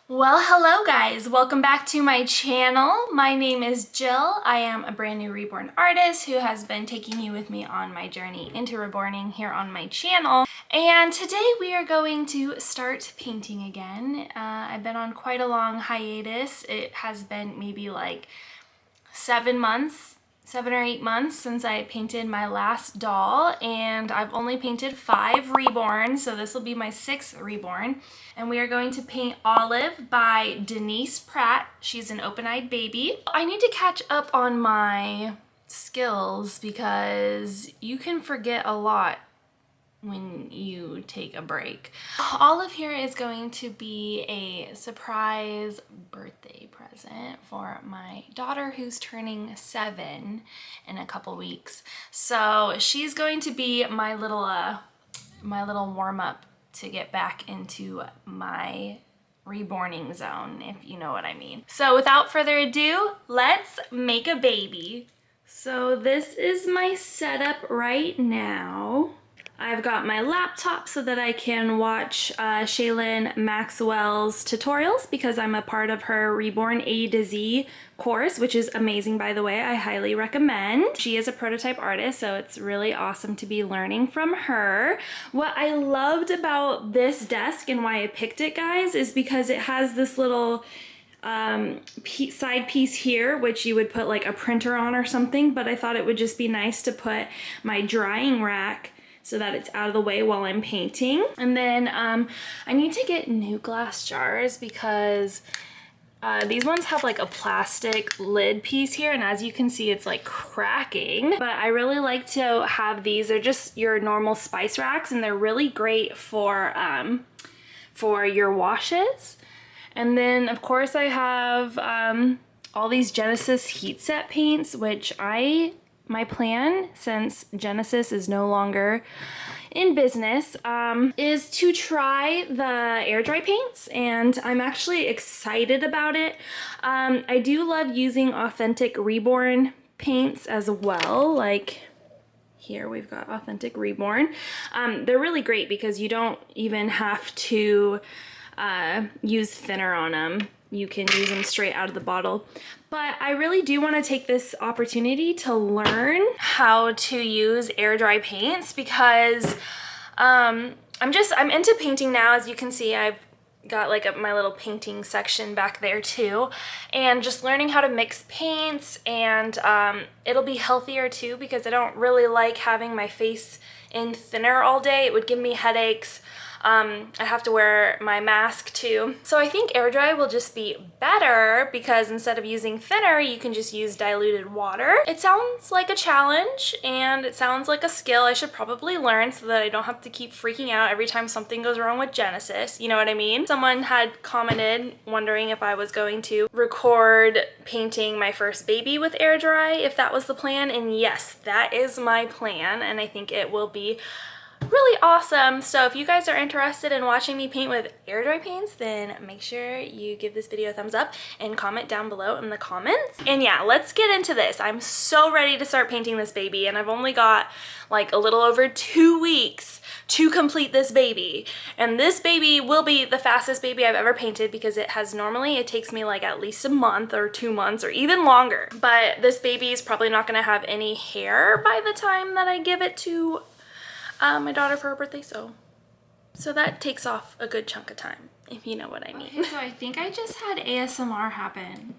Well, hello guys, welcome back to my channel. My name is Jill. I am a brand new reborn artist who has been taking you with me on my journey into reborning here on my channel. And today we are going to start painting again. I've been on quite a long hiatus. It has been maybe like 7 or 8 months since I painted my last doll, and I've only painted 5 Reborn, so this will be my 6th Reborn. And we are going to paint Olive by Denise Pratt. She's an open-eyed baby. I need to catch up on my skills because you can forget a lot when you take a break. Olive here is going to be a surprise birthday present for my daughter who's turning 7 in a couple weeks. So she's going to be my little warm-up to get back into my reborning zone, if you know what I mean. So without further ado, let's make a baby. So this is my setup right now. I've got my laptop so that I can watch Shaylin Maxwell's tutorials because I'm a part of her Reborn A to Z course, which is amazing, by the way. I highly recommend. She is a prototype artist, so it's really awesome to be learning from her. What I loved about this desk and why I picked it, guys, is because it has this little side piece here, which you would put like a printer on or something, but I thought it would just be nice to put my drying rack so that it's out of the way while I'm painting. And then I need to get new glass jars because these ones have like a plastic lid piece here, and as you can see, it's like cracking. But I really like to have these. They're just your normal spice racks, and they're really great for your washes. And then of course I have all these Genesis heat set paints, which my plan, since Genesis is no longer in business, is to try the air dry paints, and I'm actually excited about it. I do love using authentic Reborn paints as well. Like here we've got authentic Reborn. They're really great because you don't even have to use thinner on them. You can use them straight out of the bottle. But I really do want to take this opportunity to learn how to use air dry paints because I'm into painting now. As you can see, I've got like my little painting section back there too, and just learning how to mix paints, and it'll be healthier too because I don't really like having my face in thinner all day. It would give me headaches. I have to wear my mask too. So I think air dry will just be better because instead of using thinner, you can just use diluted water. It sounds like a challenge and it sounds like a skill I should probably learn so that I don't have to keep freaking out every time something goes wrong with Genesis. You know what I mean? Someone had commented wondering if I was going to record painting my first baby with air dry, if that was the plan, and yes, that is my plan, and I think it will be really awesome. So if you guys are interested in watching me paint with air dry paints, then make sure you give this video a thumbs up and comment down below in the comments. And yeah, let's get into this. I'm so ready to start painting this baby, and I've only got like a little over 2 weeks to complete this baby. And this baby will be the fastest baby I've ever painted because it takes me like at least a month or 2 months or even longer. But this baby is probably not gonna have any hair by the time that I give it to my daughter for her birthday, so that takes off a good chunk of time, if you know what I mean. Okay, so I think I just had ASMR happen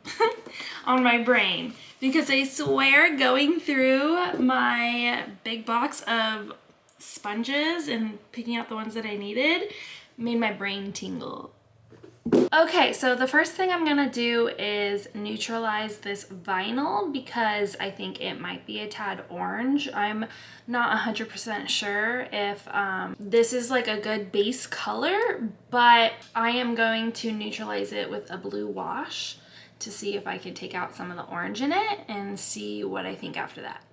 on my brain because I swear going through my big box of sponges and picking out the ones that I needed made my brain tingle. Okay, so the first thing I'm gonna do is neutralize this vinyl because I think it might be a tad orange. I'm not 100% sure if this is like a good base color, but I am going to neutralize it with a blue wash to see if I can take out some of the orange in it and see what I think after that.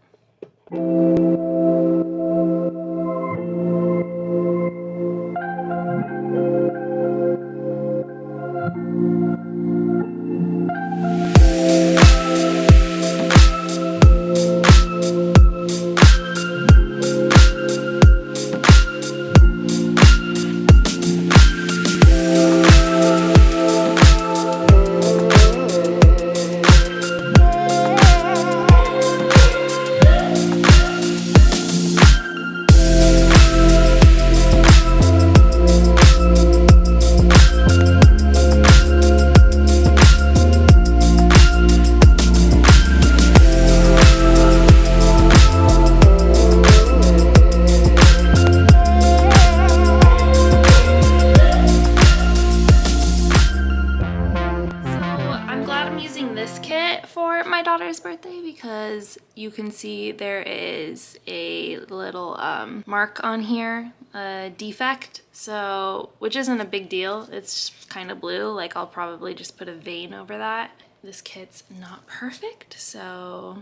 this kit for my daughter's birthday because you can see there is a little mark on here, a defect, so which isn't a big deal. It's kind of blue, like I'll probably just put a vein over that. This kit's not perfect, so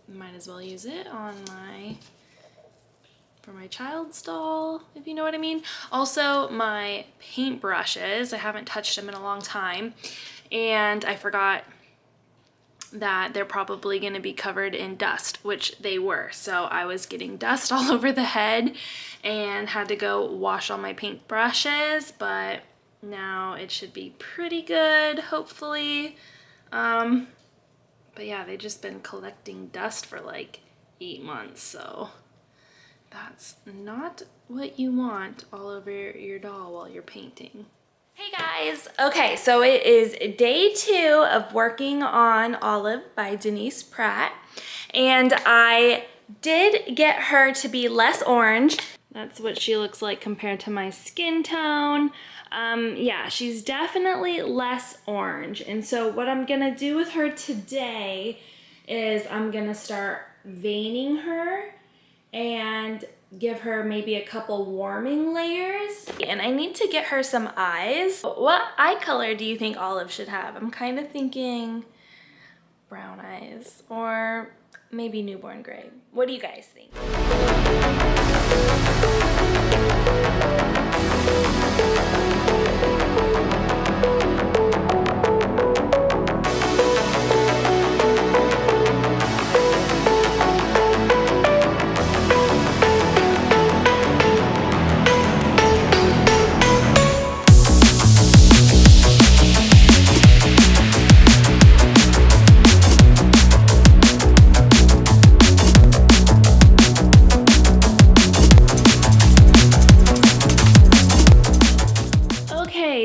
might as well use it on for my child's doll, if you know what I mean. Also, my paint brushes, I haven't touched them in a long time, and I forgot that they're probably going to be covered in dust, which they were. So I was getting dust all over the head and had to go wash all my paint brushes, but now it should be pretty good, hopefully. But yeah, they've just been collecting dust for like 8 months, so that's not what you want all over your doll while you're painting. Hey guys! Okay, so it is day 2 of working on Olive by Denise Pratt, and I did get her to be less orange. That's what she looks like compared to my skin tone. Yeah, she's definitely less orange, and so what I'm gonna do with her today is I'm gonna start veining her and give her maybe a couple warming layers. And I need to get her some eyes. What eye color do you think Olive should have? I'm kind of thinking brown eyes or maybe newborn gray. What do you guys think?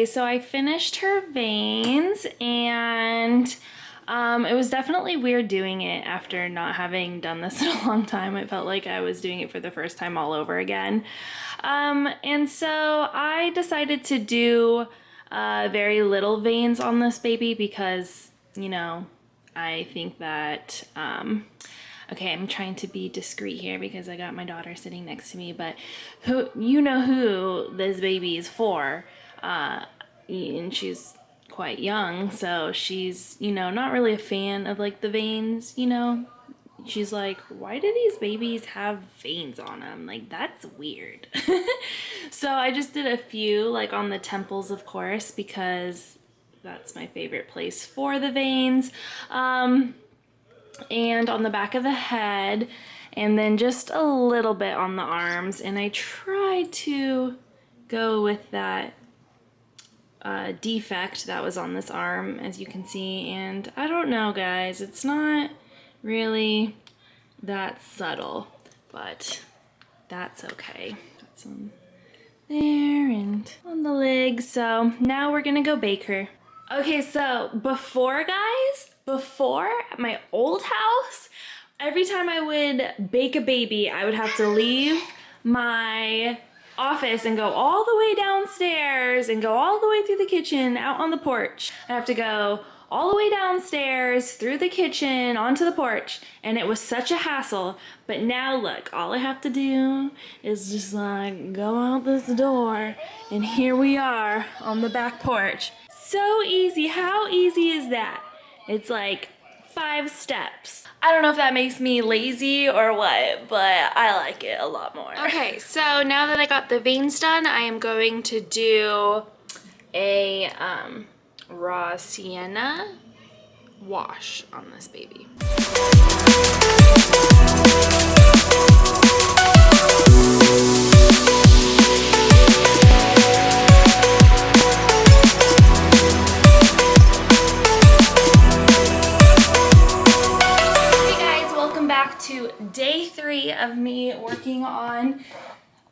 So I finished her veins, and it was definitely weird doing it after not having done this in a long time. It felt like I was doing it for the first time all over again. And so I decided to do very little veins on this baby because, you know, I think that, okay, I'm trying to be discreet here because I got my daughter sitting next to me, but you know who this baby is for. And she's quite young, so she's, you know, not really a fan of like the veins, you know. She's like, why do these babies have veins on them? Like, that's weird. So I just did a few, like on the temples, of course, because that's my favorite place for the veins. And on the back of the head, and then just a little bit on the arms. And I tried to go with that defect that was on this arm, as you can see, and I don't know, guys, it's not really that subtle, but that's okay. Got some there and on the legs. So now we're gonna go bake her. Okay, so before at my old house, every time I would bake a baby, I would have to leave my office and go all the way downstairs and go all the way through the kitchen out on the porch. I have to go all the way downstairs through the kitchen onto the porch, and it was such a hassle. But now look, all I have to do is just like go out this door, and here we are on the back porch. So easy. How easy is that? It's like 5 steps. I don't know if that makes me lazy or what, but I like it a lot more. Okay, so now that I got the veins done, I am going to do a raw sienna wash on this baby. To day 3 of me working on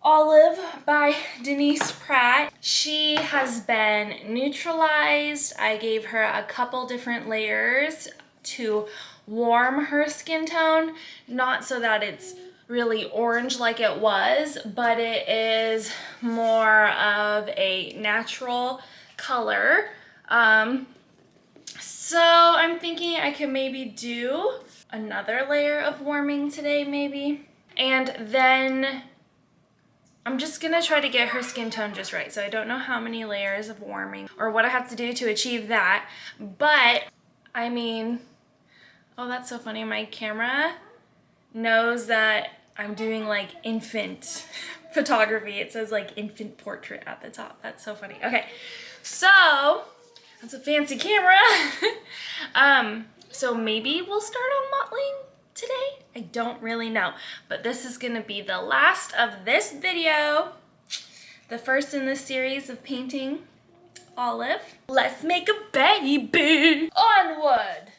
Olive by Denise Pratt. She has been neutralized. I gave her a couple different layers to warm her skin tone, not so that it's really orange like it was, but it is more of a natural color. So I'm thinking I could maybe do another layer of warming today, maybe. And then I'm just gonna try to get her skin tone just right. So I don't know how many layers of warming or what I have to do to achieve that. But I mean, oh, that's so funny. My camera knows that I'm doing like infant photography. It says like infant portrait at the top. That's so funny. Okay, so that's a fancy camera. So maybe we'll start on mottling today. I don't really know, but this is gonna be the last of this video. The first in this series of painting Olive. Let's make a baby. Onward.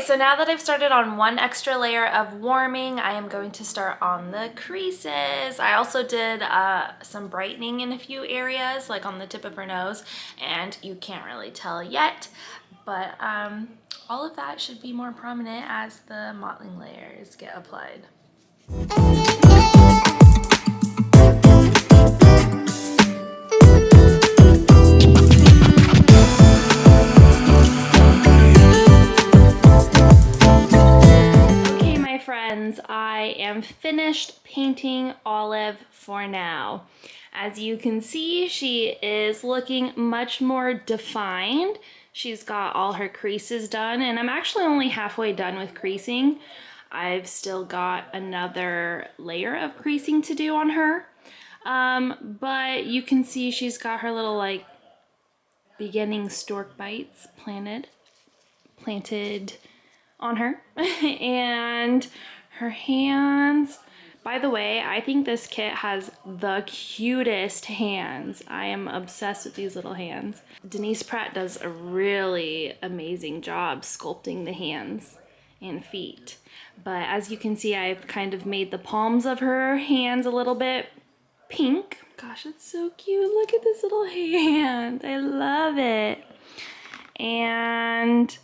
So now that I've started on one extra layer of warming, I am going to start on the creases. I also did some brightening in a few areas, like on the tip of her nose, and you can't really tell yet, but all of that should be more prominent as the mottling layers get applied. I am finished painting Olive for now. As you can see, she is looking much more defined. She's got all her creases done, and I'm actually only halfway done with creasing. I've still got another layer of creasing to do on her. But you can see she's got her little like beginning stork bites planted on her. And her hands, by the way, I think this kit has the cutest hands. I am obsessed with these little hands. Denise Pratt does a really amazing job sculpting the hands and feet. But as you can see, I've kind of made the palms of her hands a little bit pink. Gosh, it's so cute. Look at this little hand. I love it. And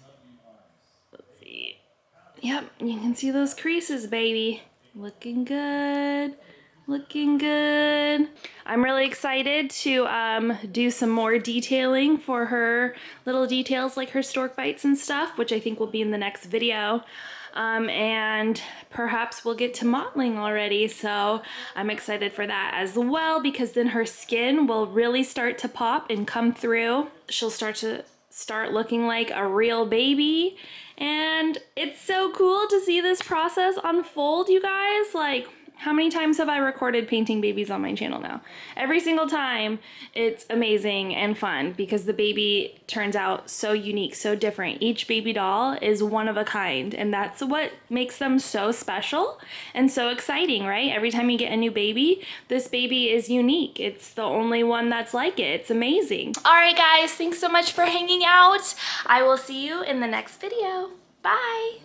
yep, you can see those creases, baby. Looking good, looking good. I'm really excited to do some more detailing for her little details like her stork bites and stuff, which I think will be in the next video. And perhaps we'll get to mottling already, so I'm excited for that as well, because then her skin will really start to pop and come through. She'll start looking like a real baby, and it's so cool to see this process unfold, you guys. Like, how many times have I recorded painting babies on my channel now? Every single time. It's amazing and fun because the baby turns out so unique, so different. Each baby doll is one of a kind, and that's what makes them so special and so exciting, right? Every time you get a new baby, this baby is unique. It's the only one that's like it. It's amazing. All right, guys, thanks so much for hanging out. I will see you in the next video. Bye.